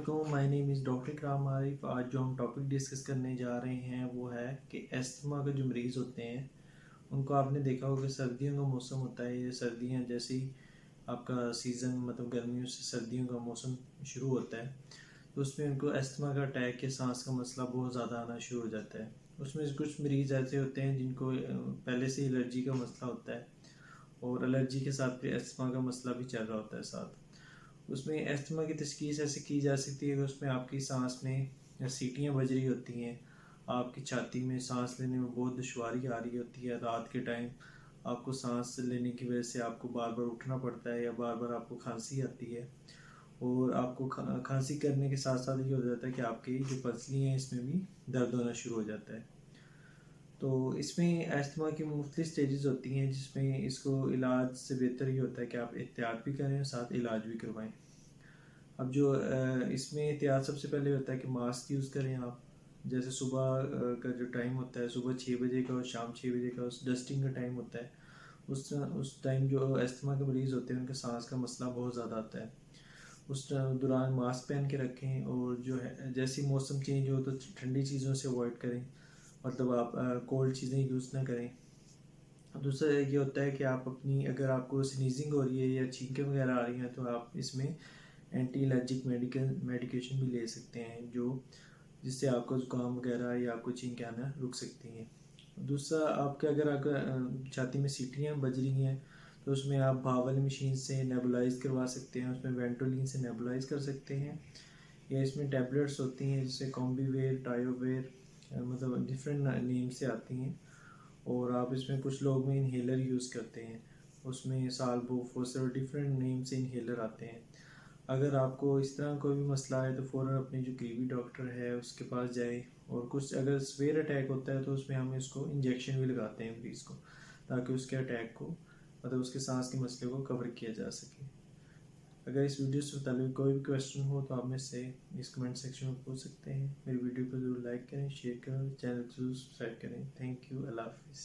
علیکم، مائی نیم is doctor اکرام عارف۔ آج جو ہم ٹاپک ڈسکس کرنے جا رہے ہیں وہ ہے کہ ایستھما کے جو مریض ہوتے ہیں ان کو آپ نے دیکھا ہوگا کہ سردیوں کا موسم ہوتا ہے، یہ سردیاں جیسے ہی آپ کا سیزن مطلب گرمیوں سے سردیوں کا موسم شروع ہوتا ہے تو اس میں ان کو ایستھما کا اٹیک یا سانس کا مسئلہ بہت زیادہ آنا شروع ہو جاتا ہے۔ اس میں کچھ مریض ایسے ہوتے ہیں جن کو پہلے سے الرجی کا مسئلہ ہوتا ہے اور الرجی کے ساتھ پھر ایستھما کا مسئلہ بھی چل رہا ہوتا ہے ساتھ۔ اس میں ایستھما کی تشخیص ایسے کی جا سکتی ہے کہ اس میں آپ کی سانس میں سیٹیاں بج رہی ہوتی ہیں، آپ کی چھاتی میں سانس لینے میں بہت دشواری آ رہی ہوتی ہے، رات کے ٹائم آپ کو سانس لینے کی وجہ سے آپ کو بار بار اٹھنا پڑتا ہے یا بار بار آپ کو کھانسی آتی ہے، اور آپ کو کھانسی کرنے کے ساتھ ساتھ یہ ہو جاتا ہے کہ آپ کی جو پسلی ہیں اس میں بھی درد ہونا شروع ہو جاتا ہے۔ تو اس میں ایستھما کی مختلف سٹیجز ہوتی ہیں جس میں اس کو علاج سے بہتر یہ ہوتا ہے کہ آپ احتیاط بھی کریں اور ساتھ علاج بھی کروائیں۔ اب جو اس میں احتیاط سب سے پہلے ہوتا ہے کہ ماسک یوز کریں آپ، جیسے صبح کا جو ٹائم ہوتا ہے صبح 6 بجے کا اور شام 6 بجے کا اس ڈسٹنگ کا ٹائم ہوتا ہے، اس ٹائم جو ایستھما کے مریض ہوتے ہیں ان کا سانس کا مسئلہ بہت زیادہ آتا ہے، اس دوران ماسک پہن کے رکھیں، اور جو ہے جیسے موسم چینج ہو تو ٹھنڈی چیزوں سے اوائڈ کریں، مطلب آپ کولڈ چیزیں یوز نہ کریں۔ دوسرا یہ ہوتا ہے کہ آپ اپنی اگر آپ کو سنیزنگ ہو رہی ہے یا چھینکیں وغیرہ آ رہی ہیں تو آپ اس میں اینٹی الرجک میڈیکیشن بھی لے سکتے ہیں جس سے آپ کو زکام وغیرہ یا آپ کو چھینکیں آنا رک سکتی ہیں۔ دوسرا آپ کے اگر آپ چھاتی میں سیٹیاں بج رہی ہیں تو اس میں آپ بھاول مشین سے نیبولائز کروا سکتے ہیں، اس میں وینٹولین سے نیبولائز کر سکتے ہیں، یا اس میں ٹیبلٹس ہوتی ہیں جیسے کومبی ویر، ٹائیو ویر، مطلب ڈفرینٹ نیم سے آتی ہیں، اور آپ اس میں کچھ لوگ میں انہیلر یوز کرتے ہیں، اس میں سالبو فوسر ڈفرینٹ نیم سے انہیلر آتے ہیں۔ اگر آپ کو اس طرح کوئی بھی مسئلہ ہے تو فوراً اپنے جو قریبی ڈاکٹر ہے اس کے پاس جائیں، اور کچھ اگر سویئر اٹیک ہوتا ہے تو اس میں ہم اس کو انجیکشن بھی لگاتے ہیں مریض کو، تاکہ اس کے اٹیک کو مطلب اس کے سانس کے مسئلے کو کور کیا جا سکے۔ اگر اس ویڈیو سے متعلق کوئی بھی کویسچن ہو تو آپ میں سے اس کمنٹ سیکشن میں پوچھ سکتے ہیں۔ میری ویڈیو کو ضرور لائک کریں، شیئر کریں، چینل کو ضرور سبسکرائب کریں۔ تھینک یو، اللہ حافظ۔